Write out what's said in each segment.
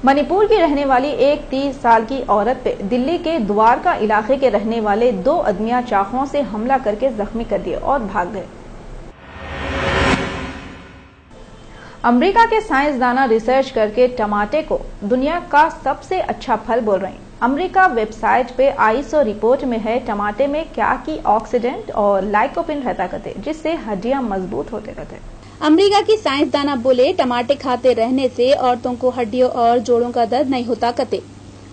منی پور کی رہنے والی ایک 30 سال کی عورت پہ دلی کے دوارکا علاقے کے رہنے والے 2 ادمیہ چاقوؤں سے حملہ کر کے زخمی کر دیے اور بھاگ گئے۔ امریکہ کے سائنسدانہ ریسرچ کر کے ٹماٹے کو دنیا کا سب سے اچھا پھل بول رہے ہیں۔ امریکہ ویب سائٹ پہ آئیسو رپورٹ میں ہے ٹماٹے میں کیا کی آکسیڈنٹ اور لائکوپین رہتا کرتے جس سے ہڈیاں مضبوط ہوتے کرتے۔ امریکہ کی سائنسدانہ بولے ٹماٹے کھاتے رہنے سے عورتوں کو ہڈیوں اور جوڑوں کا درد نہیں ہوتا کرتے۔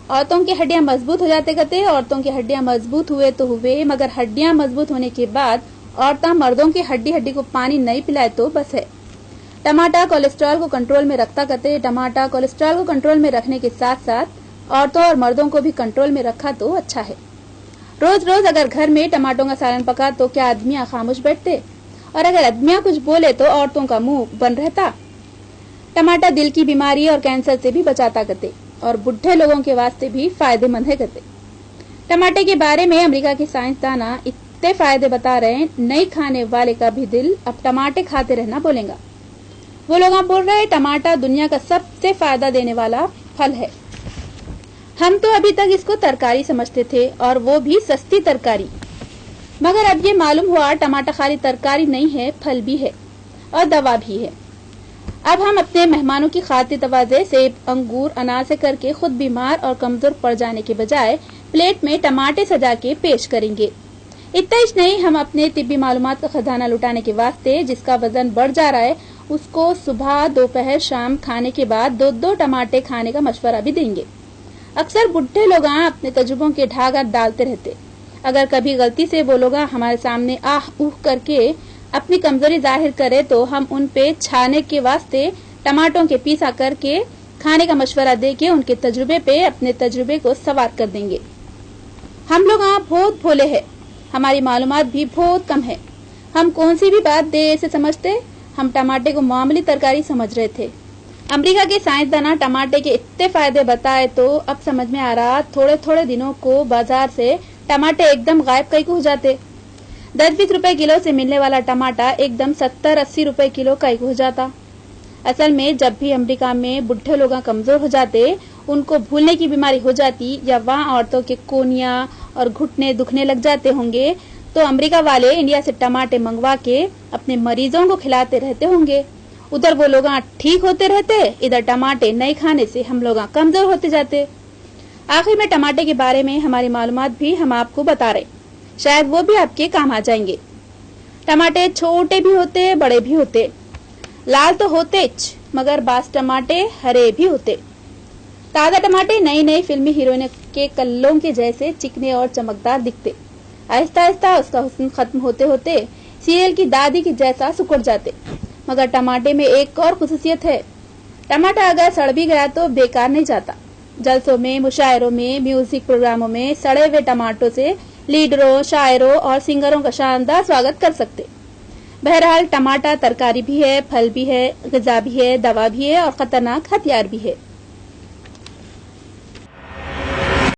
عورتوں کی ہڈیاں مضبوط ہو جاتے کرتے۔ عورتوں کی ہڈیاں مضبوط ہوئے تو ہوئے، مگر ہڈیاں مضبوط ہونے کے بعد عورتیں مردوں کی ہڈی کو پانی نہیں پلائے تو بس ہے۔ ٹماٹا کولیسٹرول کو کنٹرول میں رکھتا کرتے۔ ٹماٹا کولیسٹرول کو کنٹرول میں رکھنے کے ساتھ ساتھ عورتوں اور مردوں کو بھی کنٹرول میں رکھا تو اچھا ہے۔ روز روز اگر گھر میں ٹماٹوں کا سالن پکا تو کیا آدمیاں خاموش بیٹھتے؟ اور اگر آدمیاں کچھ بولے تو عورتوں کا منہ بند رہتا۔ ٹماٹا دل کی بیماری اور کینسر سے بھی بچاتا کرتے اور بڈھے لوگوں کے واسطے بھی فائدے مند ہے کرتے۔ ٹماٹے کے بارے میں امریکہ کے سائنسدانہ اتنے فائدے بتا رہے ہیں، نہیں کھانے والے کا بھی دل اب ٹماٹے کھاتے رہنا بولیں گا۔ وہ لوگ بول رہے ٹماٹا دنیا کا سب سے فائدہ دینے والا پھل ہے۔ ہم تو ابھی تک اس کو ترکاری سمجھتے تھے اور وہ بھی سستی ترکاری، مگر اب یہ معلوم ہوا ٹماٹا خالی ترکاری نہیں ہے، پھل بھی ہے اور دوا بھی ہے۔ اب ہم اپنے مہمانوں کی خاطر تواضع سیب، انگور، انار سے کر کے خود بیمار اور کمزور پڑ جانے کے بجائے پلیٹ میں ٹماٹے سجا کے پیش کریں گے۔ اتنا ہی نہیں، ہم اپنے طبی معلومات کا خزانہ لٹانے کے واسطے جس کا وزن بڑھ جا رہا ہے اس کو صبح، دوپہر، شام کھانے کے بعد 2 ٹماٹے کھانے کا مشورہ بھی دیں گے۔ اکثر بڈھے لوگ اپنے تجربوں کے ڈھاگا ڈالتے رہتے۔ اگر کبھی غلطی سے وہ لوگ ہمارے سامنے آہ اوہ کر کے اپنی کمزوری ظاہر کرے تو ہم ان پہ چھانے کے واسطے ٹماٹوں کے پیسا کر کے کھانے کا مشورہ دے کے ان کے تجربے پہ اپنے تجربے کو سوار کر دیں گے۔ ہم لوگ بہت بھولے ہیں، ہماری معلومات بھی بہت کم ہے۔ ہم کون سی بھی بات دیر سے سمجھتے، ہم ٹماٹے کو معمولی ترکاری سمجھ رہے تھے۔ امریکہ کے سائنسدانہ ٹماٹے کے اتنے فائدے بتائے تو اب سمجھ میں آ رہا تھوڑے دنوں کو بازار سے ٹماٹے ایک دم غائب کئی کو ہو جاتے۔ 10-20 روپے کلو سے ملنے والا ٹماٹا ایک دم 70-80 روپے کلو کئی کو ہو جاتا۔ اصل میں جب بھی امریکہ میں بڈھے لوگ کمزور ہو جاتے، ان کو بھولنے کی بیماری ہو جاتی یا وہاں عورتوں کے کونیاں اور گھٹنے دکھنے لگ جاتے ہوں گے تو امریکہ والے انڈیا سے ٹماٹے منگوا کے اپنے مریضوں کو کھلاتے رہتے ہوں گے۔ ادھر وہ لوگ ٹھیک ہوتے رہتے، ادھر ٹماٹے نہیں کھانے سے ہم لوگ کمزور ہوتے جاتے۔ آخر میں ٹماٹے کے بارے میں ہماری معلومات بھی ہم آپ کو بتا رہے، شاید وہ بھی آپ کے کام آ جائیں گے۔ ٹماٹے چھوٹے بھی ہوتے، بڑے بھی ہوتے، لال تو ہوتے مگر بعض ٹماٹے ہرے بھی ہوتے۔ تازہ ٹماٹے نئی فلمی ہیروئن کے کلوں کے جیسے چکنے اور چمکدار دکھتے، آہستہ آہستہ اس کا حسن ختم ہوتے ہوتے سیریل کی دادی کی جیسا سکڑ جاتے۔ مگر ٹماٹے میں ایک اور خصوصیت ہے، ٹماٹا اگر سڑ بھی گیا تو بیکار نہیں جاتا۔ جلسوں میں، مشاعروں میں، میوزک پروگراموں میں سڑے ہوئے ٹماٹوں سے لیڈروں، شاعروں اور سنگروں کا شاندار سواگت کر سکتے۔ بہرحال ٹماٹا ترکاری بھی ہے، پھل بھی ہے، غذا بھی ہے، دوا بھی ہے اور خطرناک ہتھیار بھی ہے۔